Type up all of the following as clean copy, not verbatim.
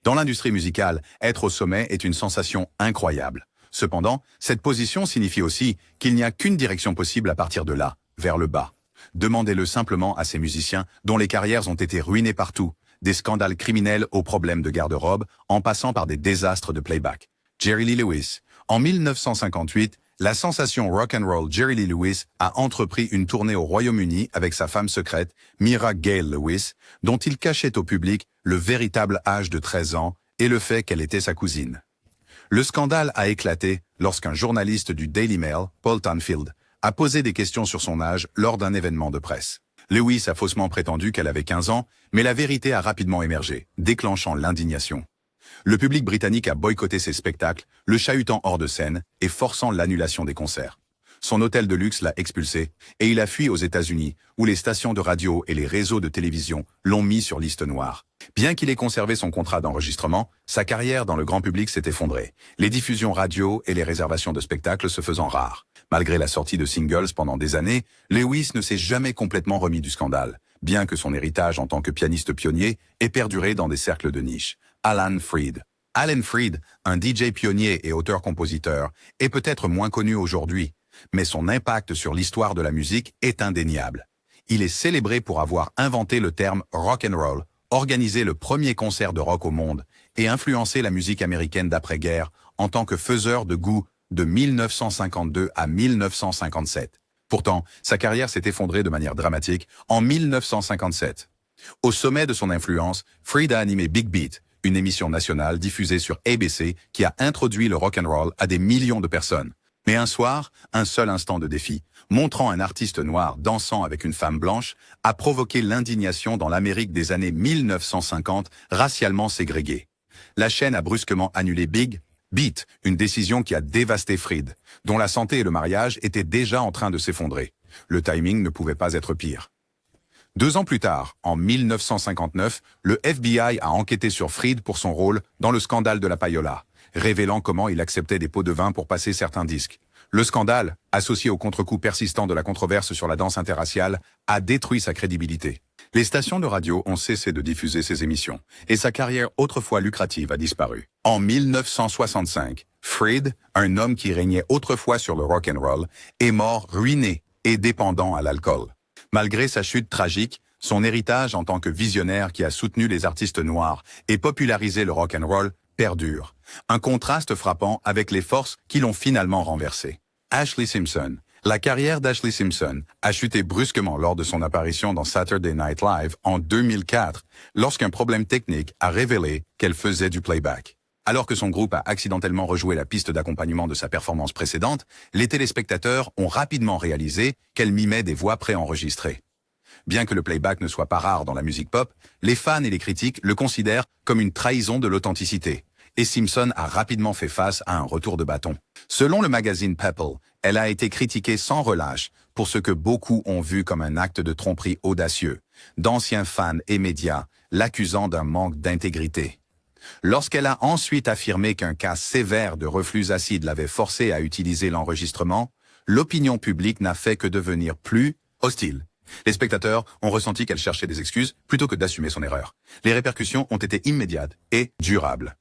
Dans l'industrie musicale, être au sommet est une sensation incroyable. Cependant, cette position signifie aussi qu'il n'y a qu'une direction possible à partir de là, vers le bas. Demandez-le simplement à ces musiciens dont les carrières ont été ruinées partout, des scandales criminels aux problèmes de garde-robe, en passant par des désastres de playback. Jerry Lee Lewis. En 1958, la sensation rock'n'roll Jerry Lee Lewis a entrepris une tournée au Royaume-Uni avec sa femme secrète, Myra Gale Lewis, dont il cachait au public le véritable âge de 13 ans et le fait qu'elle était sa cousine. Le scandale a éclaté lorsqu'un journaliste du Daily Mail, Paul Tanfield, a posé des questions sur son âge lors d'un événement de presse. Lewis a faussement prétendu qu'elle avait 15 ans, mais la vérité a rapidement émergé, déclenchant l'indignation. Le public britannique a boycotté ses spectacles, le chahutant hors de scène et forçant l'annulation des concerts. Son hôtel de luxe l'a expulsé et il a fui aux États-Unis, où les stations de radio et les réseaux de télévision l'ont mis sur liste noire. Bien qu'il ait conservé son contrat d'enregistrement, sa carrière dans le grand public s'est effondrée, les diffusions radio et les réservations de spectacles se faisant rares. Malgré la sortie de singles pendant des années, Lewis ne s'est jamais complètement remis du scandale, bien que son héritage en tant que pianiste pionnier ait perduré dans des cercles de niche. Alan Freed. Alan Freed, un DJ pionnier et auteur-compositeur, est peut-être moins connu aujourd'hui, mais son impact sur l'histoire de la musique est indéniable. Il est célébré pour avoir inventé le terme rock'n'roll, organisé le premier concert de rock au monde et influencé la musique américaine d'après-guerre en tant que faiseur de goût de 1952 à 1957. Pourtant, sa carrière s'est effondrée de manière dramatique en 1957. Au sommet de son influence, Freed a animé Big Beat, une émission nationale diffusée sur ABC qui a introduit le rock'n'roll à des millions de personnes. Mais un soir, un seul instant de défi, montrant un artiste noir dansant avec une femme blanche, a provoqué l'indignation dans l'Amérique des années 1950, racialement ségrégée. La chaîne a brusquement annulé Big Beat, une décision qui a dévasté Freed, dont la santé et le mariage étaient déjà en train de s'effondrer. Le timing ne pouvait pas être pire. 2 ans plus tard, en 1959, le FBI a enquêté sur Freed pour son rôle dans le scandale de la payola, révélant comment il acceptait des pots de vin pour passer certains disques. Le scandale, associé au contre-coup persistant de la controverse sur la danse interraciale, a détruit sa crédibilité. Les stations de radio ont cessé de diffuser ses émissions, et sa carrière autrefois lucrative a disparu. En 1965, Freed, un homme qui régnait autrefois sur le rock'n'roll, est mort ruiné et dépendant à l'alcool. Malgré sa chute tragique, son héritage en tant que visionnaire qui a soutenu les artistes noirs et popularisé le rock'n'roll perdure. Un contraste frappant avec les forces qui l'ont finalement renversé. Ashlee Simpson. La carrière d'Ashlee Simpson a chuté brusquement lors de son apparition dans Saturday Night Live en 2004, lorsqu'un problème technique a révélé qu'elle faisait du playback. Alors que son groupe a accidentellement rejoué la piste d'accompagnement de sa performance précédente, les téléspectateurs ont rapidement réalisé qu'elle mimait des voix préenregistrées. Bien que le playback ne soit pas rare dans la musique pop, les fans et les critiques le considèrent comme une trahison de l'authenticité. Et Simpson a rapidement fait face à un retour de bâton. Selon le magazine People, elle a été critiquée sans relâche pour ce que beaucoup ont vu comme un acte de tromperie audacieux, d'anciens fans et médias l'accusant d'un manque d'intégrité. Lorsqu'elle a ensuite affirmé qu'un cas sévère de reflux acide l'avait forcée à utiliser l'enregistrement, l'opinion publique n'a fait que devenir plus hostile. Les spectateurs ont ressenti qu'elle cherchait des excuses plutôt que d'assumer son erreur. Les répercussions ont été immédiates et durables.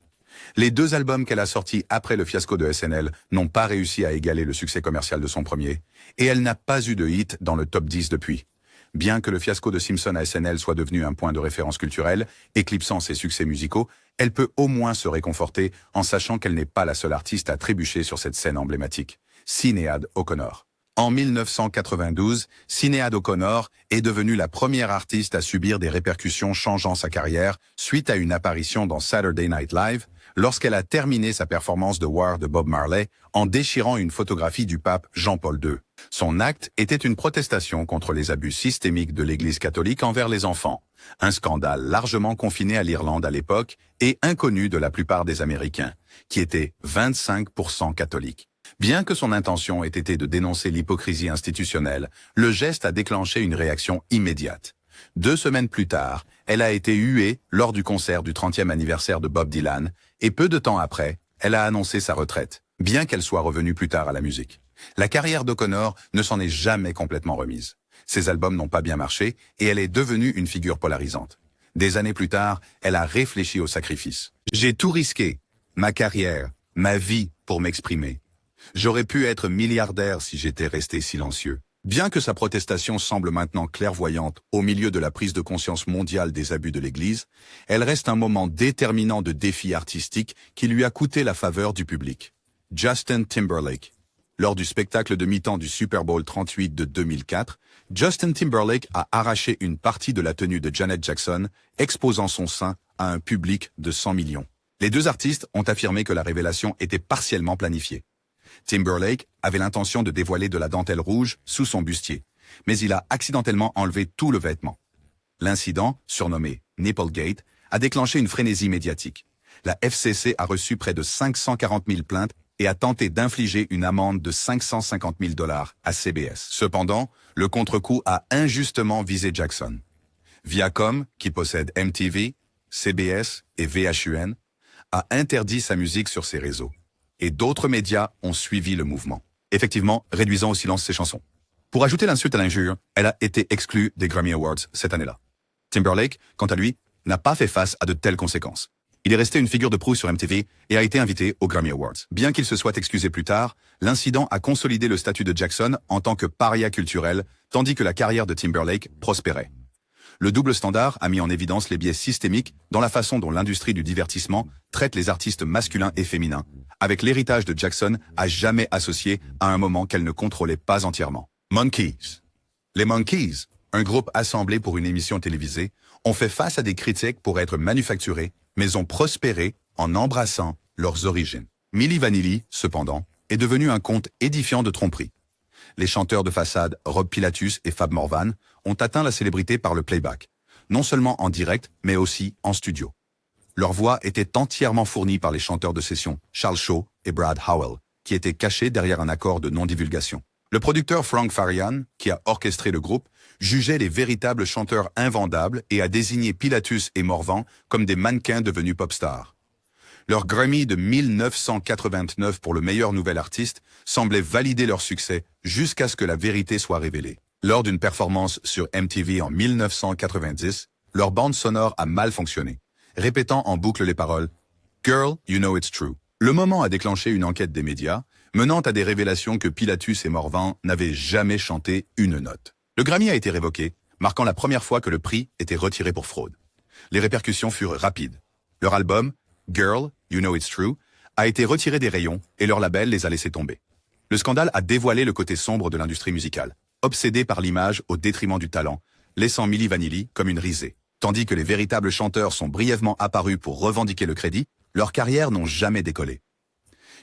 Les 2 albums qu'elle a sortis après le fiasco de SNL n'ont pas réussi à égaler le succès commercial de son premier, et elle n'a pas eu de hit dans le top 10 depuis. Bien que le fiasco de Simpson à SNL soit devenu un point de référence culturel, éclipsant ses succès musicaux, elle peut au moins se réconforter en sachant qu'elle n'est pas la seule artiste à trébucher sur cette scène emblématique. Sinéad O'Connor. En 1992, Sinéad O'Connor est devenue la première artiste à subir des répercussions changeant sa carrière suite à une apparition dans Saturday Night Live, lorsqu'elle a terminé sa performance de War de Bob Marley en déchirant une photographie du pape Jean-Paul II. Son acte était une protestation contre les abus systémiques de l'Église catholique envers les enfants, un scandale largement confiné à l'Irlande à l'époque et inconnu de la plupart des Américains, qui étaient 25% catholiques. Bien que son intention ait été de dénoncer l'hypocrisie institutionnelle, le geste a déclenché une réaction immédiate. 2 semaines plus tard, elle a été huée lors du concert du 30e anniversaire de Bob Dylan, et peu de temps après, elle a annoncé sa retraite, bien qu'elle soit revenue plus tard à la musique. La carrière d'O'Connor ne s'en est jamais complètement remise. Ses albums n'ont pas bien marché, et elle est devenue une figure polarisante. Des années plus tard, elle a réfléchi au sacrifice. J'ai tout risqué, ma carrière, ma vie pour m'exprimer. J'aurais pu être milliardaire si j'étais resté silencieux. Bien que sa protestation semble maintenant clairvoyante au milieu de la prise de conscience mondiale des abus de l'Église, elle reste un moment déterminant de défi artistique qui lui a coûté la faveur du public. Justin Timberlake. Lors du spectacle de mi-temps du Super Bowl 38 de 2004, Justin Timberlake a arraché une partie de la tenue de Janet Jackson, exposant son sein à un public de 100 millions. Les deux artistes ont affirmé que la révélation était partiellement planifiée. Timberlake avait l'intention de dévoiler de la dentelle rouge sous son bustier, mais il a accidentellement enlevé tout le vêtement. L'incident, surnommé Nipplegate, a déclenché une frénésie médiatique. La FCC a reçu près de 540 000 plaintes et a tenté d'infliger une amende de 550 000 $ à CBS. Cependant, le contre-coup a injustement visé Jackson. Viacom, qui possède MTV, CBS et VHUN, a interdit sa musique sur ses réseaux. Et d'autres médias ont suivi le mouvement, effectivement réduisant au silence ses chansons. Pour ajouter l'insulte à l'injure, elle a été exclue des Grammy Awards cette année-là. Timberlake, quant à lui, n'a pas fait face à de telles conséquences. Il est resté une figure de proue sur MTV et a été invité aux Grammy Awards. Bien qu'il se soit excusé plus tard, l'incident a consolidé le statut de Jackson en tant que paria culturel, tandis que la carrière de Timberlake prospérait. Le double standard a mis en évidence les biais systémiques dans la façon dont l'industrie du divertissement traite les artistes masculins et féminins, avec l'héritage de Jackson à jamais associé à un moment qu'elle ne contrôlait pas entièrement. Monkees. Les Monkees, un groupe assemblé pour une émission télévisée, ont fait face à des critiques pour être manufacturés, mais ont prospéré en embrassant leurs origines. Milli Vanilli, cependant, est devenu un conte édifiant de tromperie. Les chanteurs de façade Rob Pilatus et Fab Morvan ont atteint la célébrité par le playback, non seulement en direct, mais aussi en studio. Leur voix était entièrement fournie par les chanteurs de session Charles Shaw et Brad Howell, qui étaient cachés derrière un accord de non-divulgation. Le producteur Frank Farian, qui a orchestré le groupe, jugeait les véritables chanteurs invendables et a désigné Pilatus et Morvan comme des mannequins devenus pop-stars. Leur Grammy de 1989 pour le meilleur nouvel artiste semblait valider leur succès jusqu'à ce que la vérité soit révélée. Lors d'une performance sur MTV en 1990, leur bande sonore a mal fonctionné, répétant en boucle les paroles « Girl, you know it's true ». Le moment a déclenché une enquête des médias, menant à des révélations que Pilatus et Morvan n'avaient jamais chanté une note. Le Grammy a été révoqué, marquant la première fois que le prix était retiré pour fraude. Les répercussions furent rapides. Leur album, Girl, You Know It's True, a été retiré des rayons et leur label les a laissés tomber. Le scandale a dévoilé le côté sombre de l'industrie musicale, obsédé par l'image au détriment du talent, laissant Milli Vanilli comme une risée. Tandis que les véritables chanteurs sont brièvement apparus pour revendiquer le crédit, leurs carrières n'ont jamais décollé.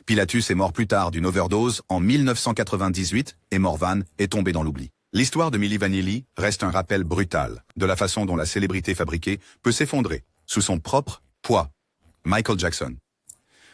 Pilatus est mort plus tard d'une overdose en 1998 et Morvan est tombé dans l'oubli. L'histoire de Milli Vanilli reste un rappel brutal de la façon dont la célébrité fabriquée peut s'effondrer sous son propre poids. Michael Jackson.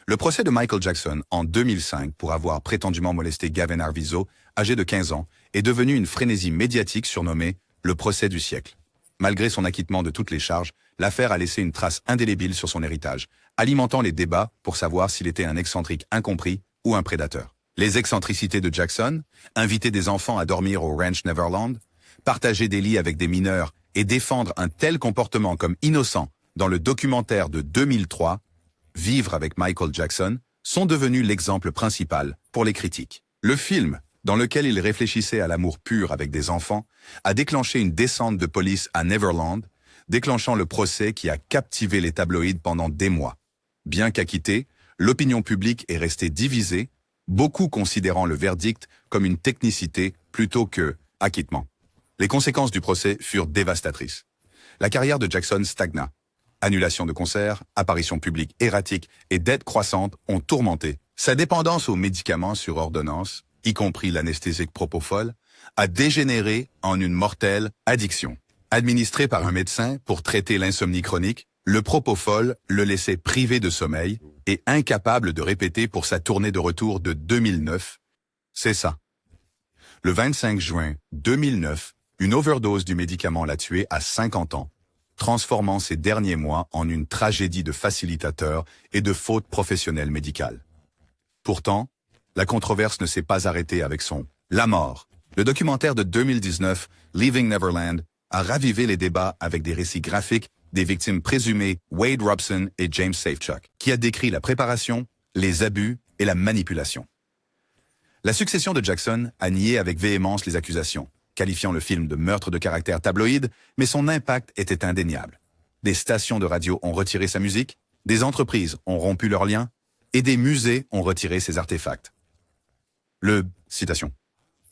Le procès de Michael Jackson en 2005 pour avoir prétendument molesté Gavin Arvizo, âgé de 15 ans, est devenu une frénésie médiatique surnommée le procès du siècle. Malgré son acquittement de toutes les charges, l'affaire a laissé une trace indélébile sur son héritage, alimentant les débats pour savoir s'il était un excentrique incompris ou un prédateur. Les excentricités de Jackson, inviter des enfants à dormir au Ranch Neverland, partager des lits avec des mineurs et défendre un tel comportement comme innocent dans le documentaire de 2003, Vivre avec Michael Jackson, sont devenus l'exemple principal pour les critiques. Le film, dans lequel il réfléchissait à l'amour pur avec des enfants, a déclenché une descente de police à Neverland, déclenchant le procès qui a captivé les tabloïds pendant des mois. Bien qu'acquitté, l'opinion publique est restée divisée, beaucoup considérant le verdict comme une technicité plutôt que acquittement. Les conséquences du procès furent dévastatrices. La carrière de Jackson stagna. Annulation de concerts, apparitions publiques erratiques et dettes croissantes ont tourmenté. Sa dépendance aux médicaments sur ordonnance, y compris l'anesthésique Propofol, a dégénéré en une mortelle addiction. Administré par un médecin pour traiter l'insomnie chronique, le Propofol le laissait privé de sommeil et incapable de répéter pour sa tournée de retour de 2009. C'est ça. Le 25 juin 2009, une overdose du médicament l'a tué à 50 ans, transformant ses derniers mois en une tragédie de facilitateur et de faute professionnelle médicale. Pourtant, la controverse ne s'est pas arrêtée avec son « La mort ». Le documentaire de 2019, Leaving Neverland, a ravivé les débats avec des récits graphiques des victimes présumées Wade Robson et James Safechuck, qui a décrit la préparation, les abus et la manipulation. La succession de Jackson a nié avec véhémence les accusations, qualifiant le film de meurtre de caractère tabloïd, mais son impact était indéniable. Des stations de radio ont retiré sa musique, des entreprises ont rompu leurs liens, et des musées ont retiré ses artefacts. Citation.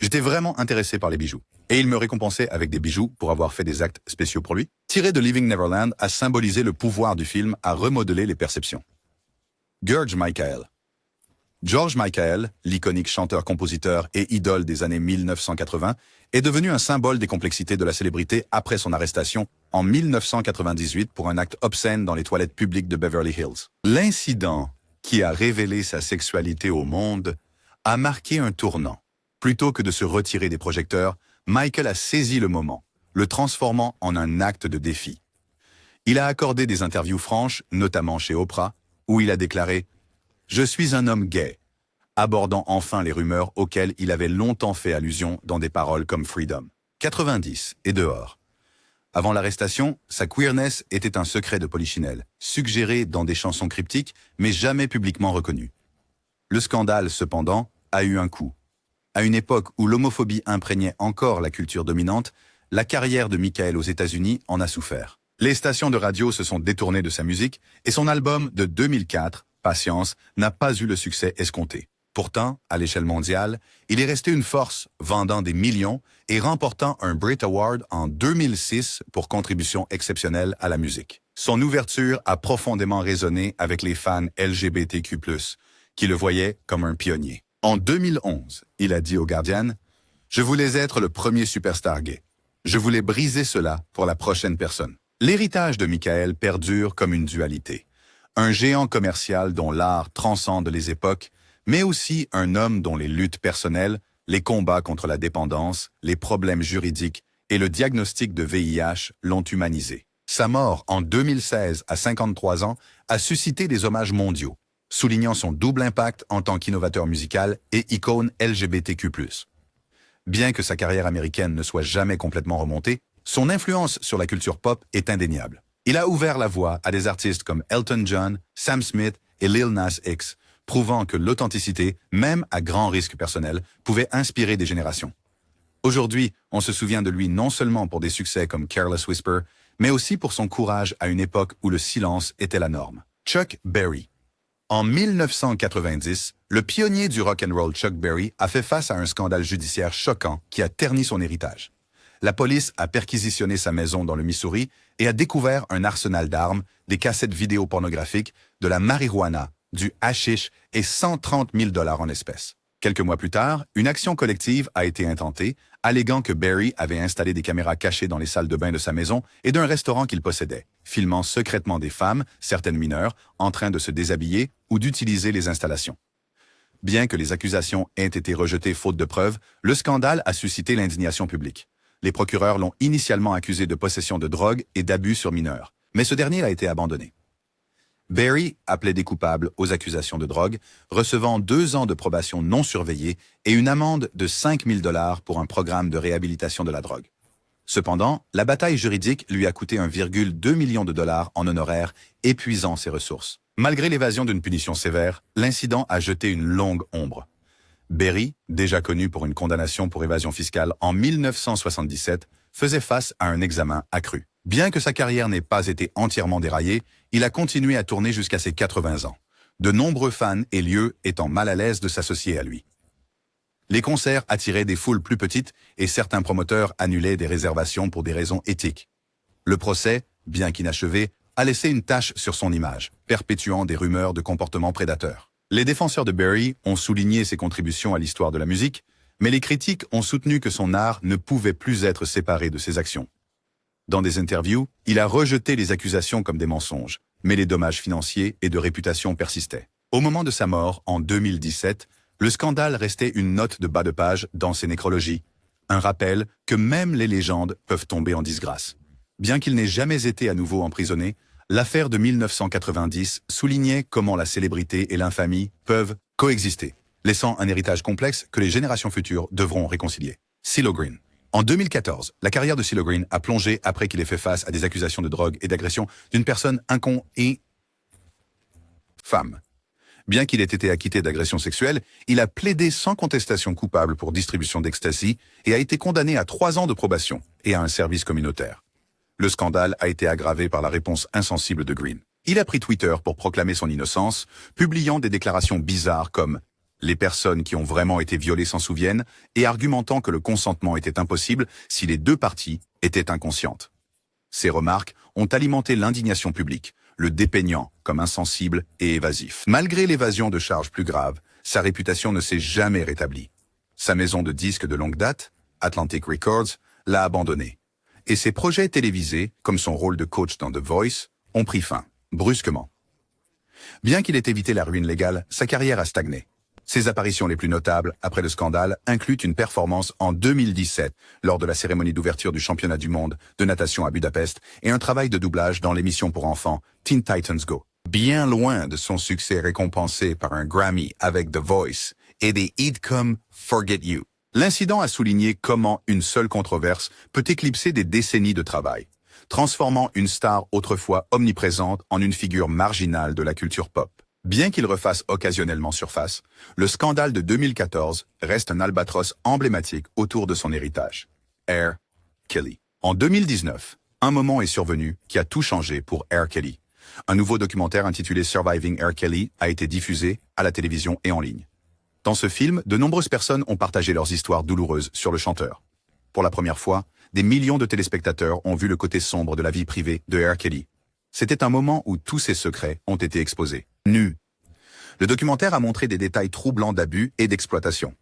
J'étais vraiment intéressé par les bijoux, et il me récompensait avec des bijoux pour avoir fait des actes spéciaux pour lui. Tiré de Leaving Neverland a symbolisé le pouvoir du film à remodeler les perceptions. George Michael. George Michael, l'iconique chanteur-compositeur et idole des années 1980, est devenu un symbole des complexités de la célébrité après son arrestation en 1998 pour un acte obscène dans les toilettes publiques de Beverly Hills. L'incident, qui a révélé sa sexualité au monde, a marqué un tournant. Plutôt que de se retirer des projecteurs, Michael a saisi le moment, le transformant en un acte de défi. Il a accordé des interviews franches, notamment chez Oprah, où il a déclaré « Je suis un homme gay », abordant enfin les rumeurs auxquelles il avait longtemps fait allusion dans des paroles comme Freedom. 90 et dehors. Avant l'arrestation, sa queerness était un secret de Polichinelle, suggéré dans des chansons cryptiques, mais jamais publiquement reconnu. Le scandale, cependant, a eu un coup. À une époque où l'homophobie imprégnait encore la culture dominante, la carrière de Michael aux États-Unis en a souffert. Les stations de radio se sont détournées de sa musique et son album de 2004, Patience, n'a pas eu le succès escompté. Pourtant, à l'échelle mondiale, il est resté une force, vendant des millions et remportant un Brit Award en 2006 pour contribution exceptionnelle à la musique. Son ouverture a profondément résonné avec les fans LGBTQ+, qui le voyaient comme un pionnier. En 2011, il a dit au Guardian « Je voulais être le premier superstar gay. Je voulais briser cela pour la prochaine personne. » L'héritage de Michael perdure comme une dualité. Un géant commercial dont l'art transcende les époques, mais aussi un homme dont les luttes personnelles, les combats contre la dépendance, les problèmes juridiques et le diagnostic de VIH l'ont humanisé. Sa mort en 2016 à 53 ans a suscité des hommages mondiaux, soulignant son double impact en tant qu'innovateur musical et icône LGBTQ+. Bien que sa carrière américaine ne soit jamais complètement remontée, son influence sur la culture pop est indéniable. Il a ouvert la voie à des artistes comme Elton John, Sam Smith et Lil Nas X, prouvant que l'authenticité, même à grand risque personnel, pouvait inspirer des générations. Aujourd'hui, on se souvient de lui non seulement pour des succès comme Careless Whisper, mais aussi pour son courage à une époque où le silence était la norme. Chuck Berry. En 1990, le pionnier du rock'n'roll Chuck Berry a fait face à un scandale judiciaire choquant qui a terni son héritage. La police a perquisitionné sa maison dans le Missouri et a découvert un arsenal d'armes, des cassettes vidéo pornographiques, de la marijuana, du hashish et 130 000 $ en espèces. Quelques mois plus tard, une action collective a été intentée, alléguant que Berry avait installé des caméras cachées dans les salles de bain de sa maison et d'un restaurant qu'il possédait, filmant secrètement des femmes, certaines mineures, en train de se déshabiller ou d'utiliser les installations. Bien que les accusations aient été rejetées faute de preuves, le scandale a suscité l'indignation publique. Les procureurs l'ont initialement accusé de possession de drogue et d'abus sur mineurs, mais ce dernier a été abandonné. Berry a plaidé coupable aux accusations de drogue, recevant 2 ans de probation non surveillée et une amende de 5 000 $ pour un programme de réhabilitation de la drogue. Cependant, la bataille juridique lui a coûté 1,2 million de $ en honoraires, épuisant ses ressources. Malgré l'évasion d'une punition sévère, l'incident a jeté une longue ombre. Berry, déjà connu pour une condamnation pour évasion fiscale en 1977, faisait face à un examen accru. Bien que sa carrière n'ait pas été entièrement déraillée, il a continué à tourner jusqu'à ses 80 ans, de nombreux fans et lieux étant mal à l'aise de s'associer à lui. Les concerts attiraient des foules plus petites et certains promoteurs annulaient des réservations pour des raisons éthiques. Le procès, bien qu'inachevé, a laissé une tache sur son image, perpétuant des rumeurs de comportements prédateurs. Les défenseurs de Berry ont souligné ses contributions à l'histoire de la musique, mais les critiques ont soutenu que son art ne pouvait plus être séparé de ses actions. Dans des interviews, il a rejeté les accusations comme des mensonges, mais les dommages financiers et de réputation persistaient. Au moment de sa mort, en 2017, le scandale restait une note de bas de page dans ses nécrologies, un rappel que même les légendes peuvent tomber en disgrâce. Bien qu'il n'ait jamais été à nouveau emprisonné, l'affaire de 1990 soulignait comment la célébrité et l'infamie peuvent coexister, laissant un héritage complexe que les générations futures devront réconcilier. CeeLo Green. En 2014, la carrière de CeeLo Green a plongé après qu'il ait fait face à des accusations de drogue et d'agression d'une personne et femme. Bien qu'il ait été acquitté d'agression sexuelle, il a plaidé sans contestation coupable pour distribution d'ecstasy et a été condamné à 3 ans de probation et à un service communautaire. Le scandale a été aggravé par la réponse insensible de Green. Il a pris Twitter pour proclamer son innocence, publiant des déclarations bizarres comme « Les personnes qui ont vraiment été violées s'en souviennent » et argumentant que le consentement était impossible si les 2 parties étaient inconscientes. Ces remarques ont alimenté l'indignation publique, le dépeignant comme insensible et évasif. Malgré l'évasion de charges plus graves, sa réputation ne s'est jamais rétablie. Sa maison de disques de longue date, Atlantic Records, l'a abandonné. Et ses projets télévisés, comme son rôle de coach dans The Voice, ont pris fin, brusquement. Bien qu'il ait évité la ruine légale, sa carrière a stagné. Ses apparitions les plus notables après le scandale incluent une performance en 2017 lors de la cérémonie d'ouverture du championnat du monde de natation à Budapest et un travail de doublage dans l'émission pour enfants Teen Titans Go. Bien loin de son succès récompensé par un Grammy avec The Voice et des hits comme Forget You. L'incident a souligné comment une seule controverse peut éclipser des décennies de travail, transformant une star autrefois omniprésente en une figure marginale de la culture pop. Bien qu'il refasse occasionnellement surface, le scandale de 2014 reste un albatros emblématique autour de son héritage. R. Kelly. En 2019, un moment est survenu qui a tout changé pour R. Kelly. Un nouveau documentaire intitulé Surviving R. Kelly a été diffusé à la télévision et en ligne. Dans ce film, de nombreuses personnes ont partagé leurs histoires douloureuses sur le chanteur. Pour la première fois, des millions de téléspectateurs ont vu le côté sombre de la vie privée de R. Kelly. C'était un moment où tous ses secrets ont été exposés. Nu. Le documentaire a montré des détails troublants d'abus et d'exploitation.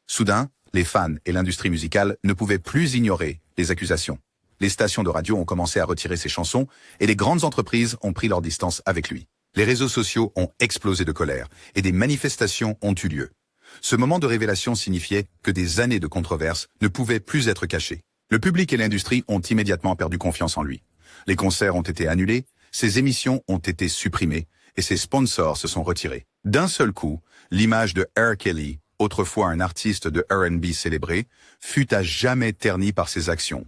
Soudain, les fans et l'industrie musicale ne pouvaient plus ignorer les accusations. Les stations de radio ont commencé à retirer ses chansons et les grandes entreprises ont pris leur distance avec lui. Les réseaux sociaux ont explosé de colère et des manifestations ont eu lieu. Ce moment de révélation signifiait que des années de controverses ne pouvaient plus être cachées. Le public et l'industrie ont immédiatement perdu confiance en lui. Les concerts ont été annulés, ses émissions ont été supprimées et ses sponsors se sont retirés. D'un seul coup, l'image de R. Kelly, autrefois un artiste de R&B célébré, fut à jamais ternie par ses actions.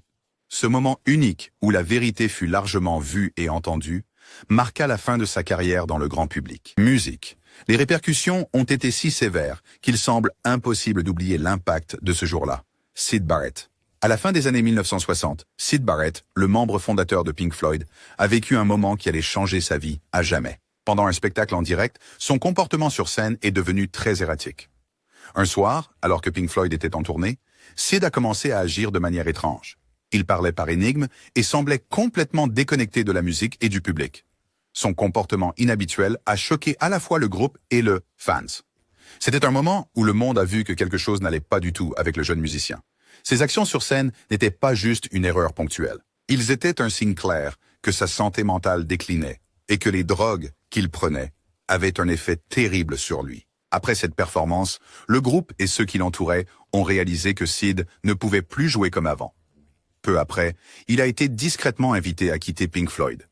Ce moment unique où la vérité fut largement vue et entendue marqua la fin de sa carrière dans le grand public. Musique. Les répercussions ont été si sévères qu'il semble impossible d'oublier l'impact de ce jour-là. Syd Barrett. À la fin des années 1960, Syd Barrett, le membre fondateur de Pink Floyd, a vécu un moment qui allait changer sa vie à jamais. Pendant un spectacle en direct, son comportement sur scène est devenu très erratique. Un soir, alors que Pink Floyd était en tournée, Syd a commencé à agir de manière étrange. Il parlait par énigme et semblait complètement déconnecté de la musique et du public. Son comportement inhabituel a choqué à la fois le groupe et le fans. C'était un moment où le monde a vu que quelque chose n'allait pas du tout avec le jeune musicien. Ses actions sur scène n'étaient pas juste une erreur ponctuelle. Ils étaient un signe clair que sa santé mentale déclinait et que les drogues qu'il prenait avaient un effet terrible sur lui. Après cette performance, le groupe et ceux qui l'entouraient ont réalisé que Syd ne pouvait plus jouer comme avant. Peu après, il a été discrètement invité à quitter Pink Floyd.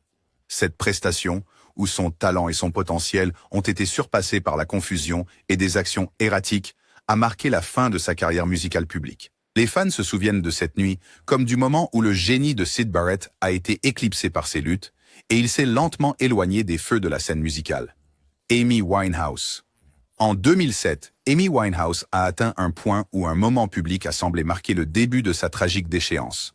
Cette prestation, où son talent et son potentiel ont été surpassés par la confusion et des actions erratiques, a marqué la fin de sa carrière musicale publique. Les fans se souviennent de cette nuit comme du moment où le génie de Syd Barrett a été éclipsé par ses luttes et il s'est lentement éloigné des feux de la scène musicale. Amy Winehouse. En 2007, Amy Winehouse a atteint un point où un moment public a semblé marquer le début de sa tragique déchéance.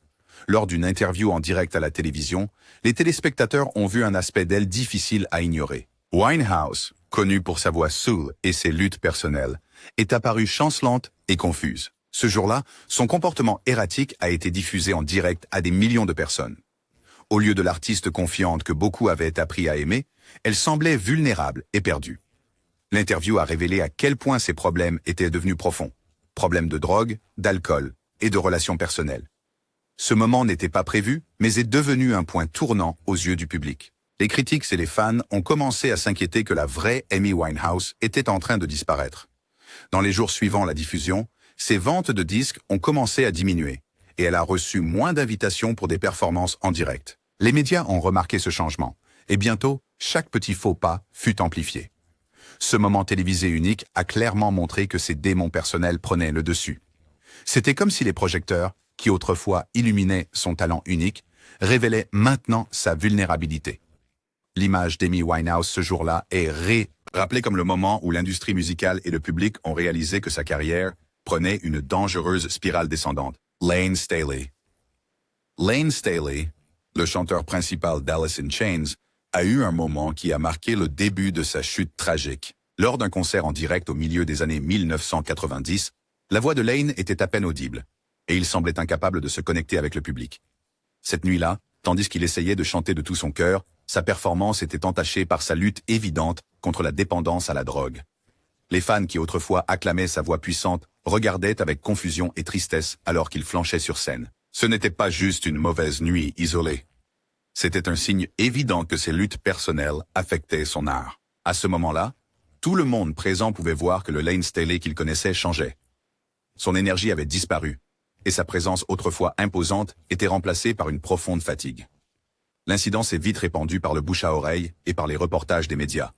Lors d'une interview en direct à la télévision, les téléspectateurs ont vu un aspect d'elle difficile à ignorer. Winehouse, connue pour sa voix soul et ses luttes personnelles, est apparue chancelante et confuse. Ce jour-là, son comportement erratique a été diffusé en direct à des millions de personnes. Au lieu de l'artiste confiante que beaucoup avaient appris à aimer, elle semblait vulnérable et perdue. L'interview a révélé à quel point ses problèmes étaient devenus profonds. Problèmes de drogue, d'alcool et de relations personnelles. Ce moment n'était pas prévu, mais est devenu un point tournant aux yeux du public. Les critiques et les fans ont commencé à s'inquiéter que la vraie Amy Winehouse était en train de disparaître. Dans les jours suivant la diffusion, ses ventes de disques ont commencé à diminuer, et elle a reçu moins d'invitations pour des performances en direct. Les médias ont remarqué ce changement, et bientôt, chaque petit faux pas fut amplifié. Ce moment télévisé unique a clairement montré que ses démons personnels prenaient le dessus. C'était comme si les projecteurs qui autrefois illuminait son talent unique, révélait maintenant sa vulnérabilité. L'image d'Amy Winehouse ce jour-là est rappelée comme le moment où l'industrie musicale et le public ont réalisé que sa carrière prenait une dangereuse spirale descendante. Lane Staley. Lane Staley, le chanteur principal d'Alice in Chains, a eu un moment qui a marqué le début de sa chute tragique. Lors d'un concert en direct au milieu des années 1990, la voix de Lane était à peine audible, et il semblait incapable de se connecter avec le public. Cette nuit-là, tandis qu'il essayait de chanter de tout son cœur, sa performance était entachée par sa lutte évidente contre la dépendance à la drogue. Les fans qui autrefois acclamaient sa voix puissante regardaient avec confusion et tristesse alors qu'il flanchait sur scène. Ce n'était pas juste une mauvaise nuit isolée. C'était un signe évident que ses luttes personnelles affectaient son art. À ce moment-là, tout le monde présent pouvait voir que le Lane Staley qu'il connaissait changeait. Son énergie avait disparu, et sa présence autrefois imposante était remplacée par une profonde fatigue. L'incident s'est vite répandu par le bouche à oreille et par les reportages des médias.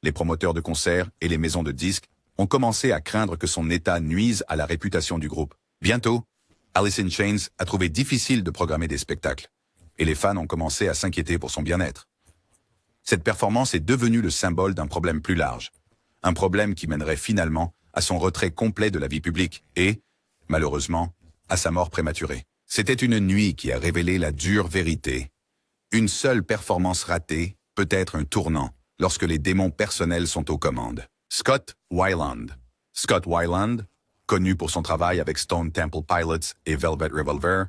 Les promoteurs de concerts et les maisons de disques ont commencé à craindre que son état nuise à la réputation du groupe. Bientôt, Alice in Chains a trouvé difficile de programmer des spectacles, et les fans ont commencé à s'inquiéter pour son bien-être. Cette performance est devenue le symbole d'un problème plus large, un problème qui mènerait finalement à son retrait complet de la vie publique et, malheureusement, à sa mort prématurée. C'était une nuit qui a révélé la dure vérité. Une seule performance ratée peut être un tournant lorsque les démons personnels sont aux commandes. Scott Weiland. Scott Weiland, connu pour son travail avec Stone Temple Pilots et Velvet Revolver,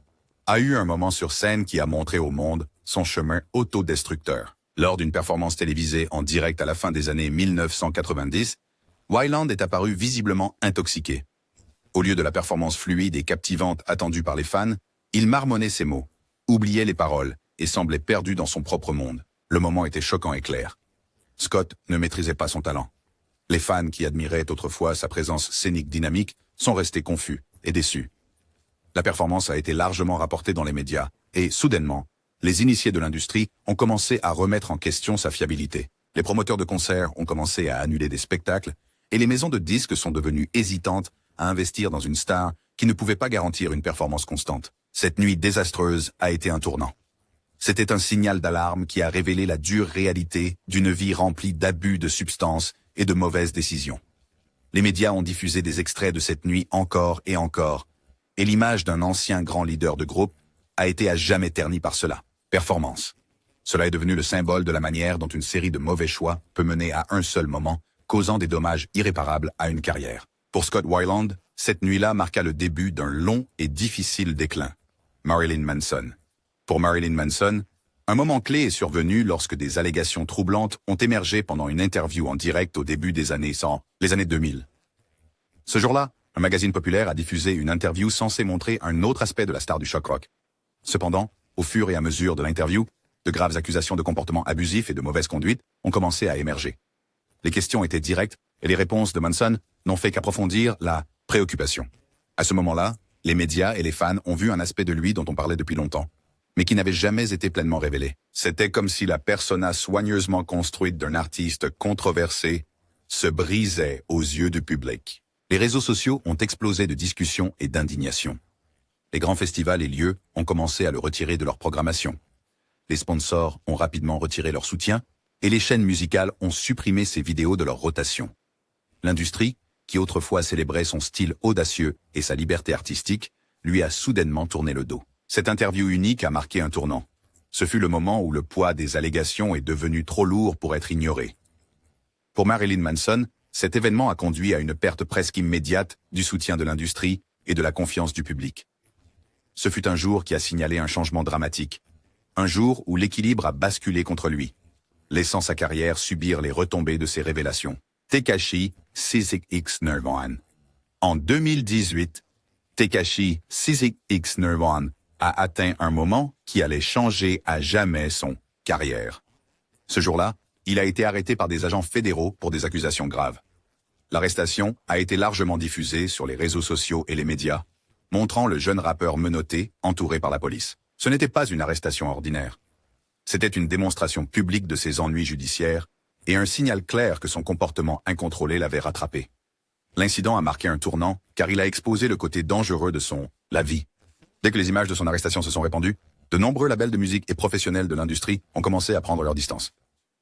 a eu un moment sur scène qui a montré au monde son chemin autodestructeur. Lors d'une performance télévisée en direct à la fin des années 1990, Weiland est apparu visiblement intoxiqué. Au lieu de la performance fluide et captivante attendue par les fans, il marmonnait ses mots, oubliait les paroles et semblait perdu dans son propre monde. Le moment était choquant et clair. Scott ne maîtrisait pas son talent. Les fans qui admiraient autrefois sa présence scénique dynamique sont restés confus et déçus. La performance a été largement rapportée dans les médias et, soudainement, les initiés de l'industrie ont commencé à remettre en question sa fiabilité. Les promoteurs de concerts ont commencé à annuler des spectacles et les maisons de disques sont devenues hésitantes à investir dans une star qui ne pouvait pas garantir une performance constante. Cette nuit désastreuse a été un tournant. C'était un signal d'alarme qui a révélé la dure réalité d'une vie remplie d'abus de substances et de mauvaises décisions. Les médias ont diffusé des extraits de cette nuit encore et encore, et l'image d'un ancien grand leader de groupe a été à jamais ternie par cela. Performance. Cela est devenu le symbole de la manière dont une série de mauvais choix peut mener à un seul moment, causant des dommages irréparables à une carrière. Pour Scott Weiland, cette nuit-là marqua le début d'un long et difficile déclin. Marilyn Manson. Pour Marilyn Manson, un moment clé est survenu lorsque des allégations troublantes ont émergé pendant une interview en direct au début des années 100, les années 2000. Ce jour-là, un magazine populaire a diffusé une interview censée montrer un autre aspect de la star du choc rock. Cependant, au fur et à mesure de l'interview, de graves accusations de comportement abusif et de mauvaise conduite ont commencé à émerger. Les questions étaient directes et les réponses de Manson n'ont fait qu'approfondir la préoccupation. À ce moment-là, les médias et les fans ont vu un aspect de lui dont on parlait depuis longtemps, mais qui n'avait jamais été pleinement révélé. C'était comme si la persona soigneusement construite d'un artiste controversé se brisait aux yeux du public. Les réseaux sociaux ont explosé de discussions et d'indignation. Les grands festivals et lieux ont commencé à le retirer de leur programmation. Les sponsors ont rapidement retiré leur soutien et les chaînes musicales ont supprimé ses vidéos de leur rotation. L'industrie, qui autrefois célébrait son style audacieux et sa liberté artistique, lui a soudainement tourné le dos. Cette interview unique a marqué un tournant. Ce fut le moment où le poids des allégations est devenu trop lourd pour être ignoré. Pour Marilyn Manson, cet événement a conduit à une perte presque immédiate du soutien de l'industrie et de la confiance du public. Ce fut un jour qui a signalé un changement dramatique. Un jour où l'équilibre a basculé contre lui, laissant sa carrière subir les retombées de ses révélations. Tekashi 6X9 En 2018, Tekashi 6X9 a atteint un moment qui allait changer à jamais son carrière. Ce jour-là, il a été arrêté par des agents fédéraux pour des accusations graves. L'arrestation a été largement diffusée sur les réseaux sociaux et les médias, montrant le jeune rappeur menotté, entouré par la police. Ce n'était pas une arrestation ordinaire. C'était une démonstration publique de ses ennuis judiciaires et un signal clair que son comportement incontrôlé l'avait rattrapé. L'incident a marqué un tournant car il a exposé le côté dangereux de la vie. Dès que les images de son arrestation se sont répandues, de nombreux labels de musique et professionnels de l'industrie ont commencé à prendre leur distance.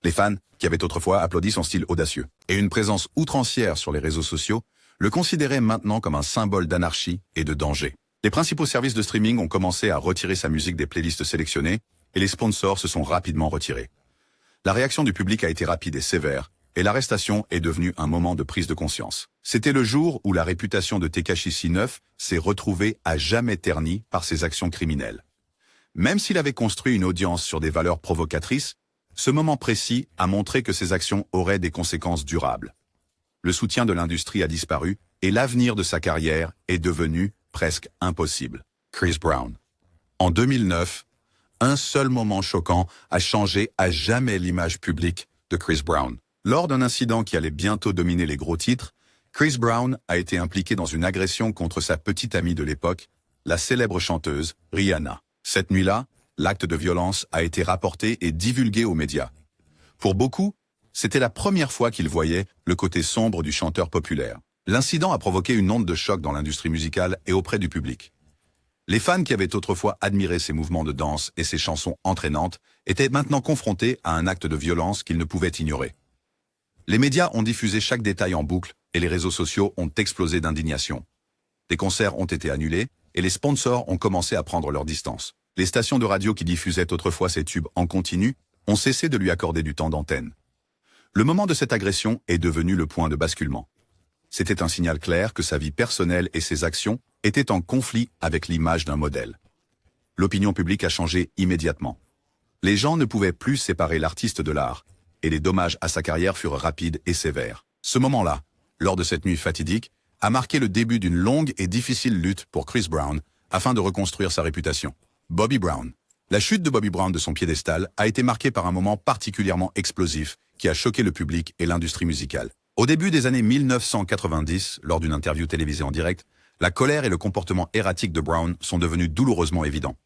Les fans, qui avaient autrefois applaudi son style audacieux et une présence outrancière sur les réseaux sociaux, le considéraient maintenant comme un symbole d'anarchie et de danger. Les principaux services de streaming ont commencé à retirer sa musique des playlists sélectionnées et les sponsors se sont rapidement retirés. La réaction du public a été rapide et sévère, et l'arrestation est devenue un moment de prise de conscience. C'était le jour où la réputation de Tekashi 69 s'est retrouvée à jamais ternie par ses actions criminelles. Même s'il avait construit une audience sur des valeurs provocatrices, ce moment précis a montré que ses actions auraient des conséquences durables. Le soutien de l'industrie a disparu et l'avenir de sa carrière est devenu presque impossible. Chris Brown. En 2009, un seul moment choquant a changé à jamais l'image publique de Chris Brown. Lors d'un incident qui allait bientôt dominer les gros titres, Chris Brown a été impliqué dans une agression contre sa petite amie de l'époque, la célèbre chanteuse Rihanna. Cette nuit-là, l'acte de violence a été rapporté et divulgué aux médias. Pour beaucoup, c'était la première fois qu'ils voyaient le côté sombre du chanteur populaire. L'incident a provoqué une onde de choc dans l'industrie musicale et auprès du public. Les fans qui avaient autrefois admiré ses mouvements de danse et ses chansons entraînantes étaient maintenant confrontés à un acte de violence qu'ils ne pouvaient ignorer. Les médias ont diffusé chaque détail en boucle et les réseaux sociaux ont explosé d'indignation. Des concerts ont été annulés et les sponsors ont commencé à prendre leur distance. Les stations de radio qui diffusaient autrefois ces tubes en continu ont cessé de lui accorder du temps d'antenne. Le moment de cette agression est devenu le point de basculement. C'était un signal clair que sa vie personnelle et ses actions étaient en conflit avec l'image d'un modèle. L'opinion publique a changé immédiatement. Les gens ne pouvaient plus séparer l'artiste de l'art, et les dommages à sa carrière furent rapides et sévères. Ce moment-là, lors de cette nuit fatidique, a marqué le début d'une longue et difficile lutte pour Chris Brown afin de reconstruire sa réputation. Bobby Brown. La chute de Bobby Brown de son piédestal a été marquée par un moment particulièrement explosif qui a choqué le public et l'industrie musicale. Au début des années 1990, lors d'une interview télévisée en direct, la colère et le comportement erratique de Brown sont devenus douloureusement évidents.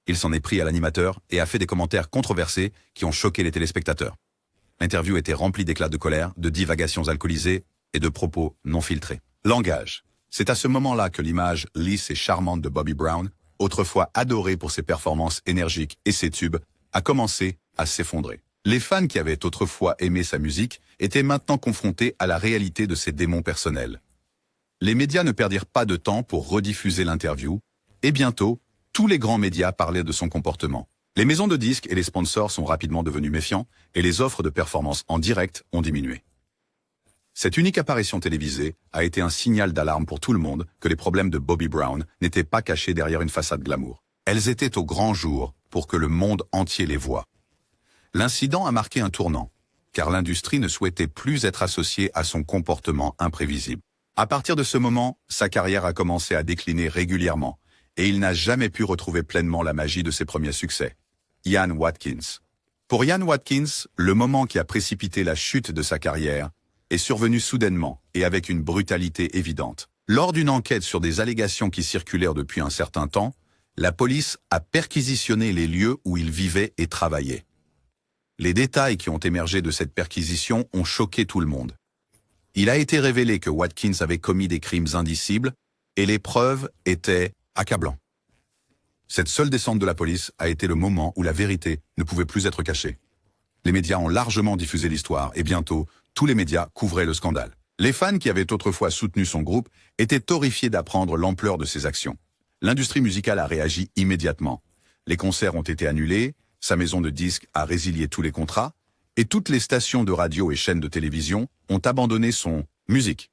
Il s'en est pris à l'animateur et a fait des commentaires controversés qui ont choqué les téléspectateurs. L'interview était remplie d'éclats de colère, de divagations alcoolisées et de propos non filtrés. Langage. C'est à ce moment-là que l'image lisse et charmante de Bobby Brown, autrefois adoré pour ses performances énergiques et ses tubes, a commencé à s'effondrer. Les fans qui avaient autrefois aimé sa musique étaient maintenant confrontés à la réalité de ses démons personnels. Les médias ne perdirent pas de temps pour rediffuser l'interview, et bientôt, tous les grands médias parlaient de son comportement. Les maisons de disques et les sponsors sont rapidement devenus méfiants, et les offres de performances en direct ont diminué. Cette unique apparition télévisée a été un signal d'alarme pour tout le monde que les problèmes de Bobby Brown n'étaient pas cachés derrière une façade glamour. Elles étaient au grand jour pour que le monde entier les voie. L'incident a marqué un tournant, car l'industrie ne souhaitait plus être associée à son comportement imprévisible. À partir de ce moment, sa carrière a commencé à décliner régulièrement, et il n'a jamais pu retrouver pleinement la magie de ses premiers succès. Ian Watkins. Pour Ian Watkins, le moment qui a précipité la chute de sa carrière est survenu soudainement et avec une brutalité évidente. Lors d'une enquête sur des allégations qui circulèrent depuis un certain temps, la police a perquisitionné les lieux où il vivait et travaillait. Les détails qui ont émergé de cette perquisition ont choqué tout le monde. Il a été révélé que Watkins avait commis des crimes indicibles et les preuves étaient accablantes. Cette seule descente de la police a été le moment où la vérité ne pouvait plus être cachée. Les médias ont largement diffusé l'histoire et bientôt, tous les médias couvraient le scandale. Les fans qui avaient autrefois soutenu son groupe étaient horrifiés d'apprendre l'ampleur de ses actions. L'industrie musicale a réagi immédiatement. Les concerts ont été annulés, sa maison de disques a résilié tous les contrats, et toutes les stations de radio et chaînes de télévision ont abandonné son musique.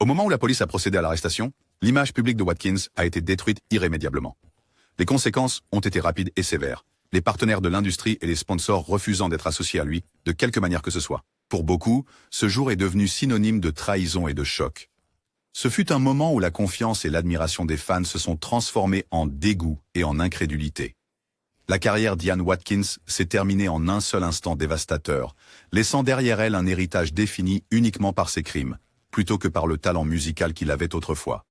Au moment où la police a procédé à l'arrestation, l'image publique de Watkins a été détruite irrémédiablement. Les conséquences ont été rapides et sévères, les partenaires de l'industrie et les sponsors refusant d'être associés à lui de quelque manière que ce soit. Pour beaucoup, ce jour est devenu synonyme de trahison et de choc. Ce fut un moment où la confiance et l'admiration des fans se sont transformées en dégoût et en incrédulité. La carrière d'Ian Watkins s'est terminée en un seul instant dévastateur, laissant derrière elle un héritage défini uniquement par ses crimes, plutôt que par le talent musical qu'il avait autrefois.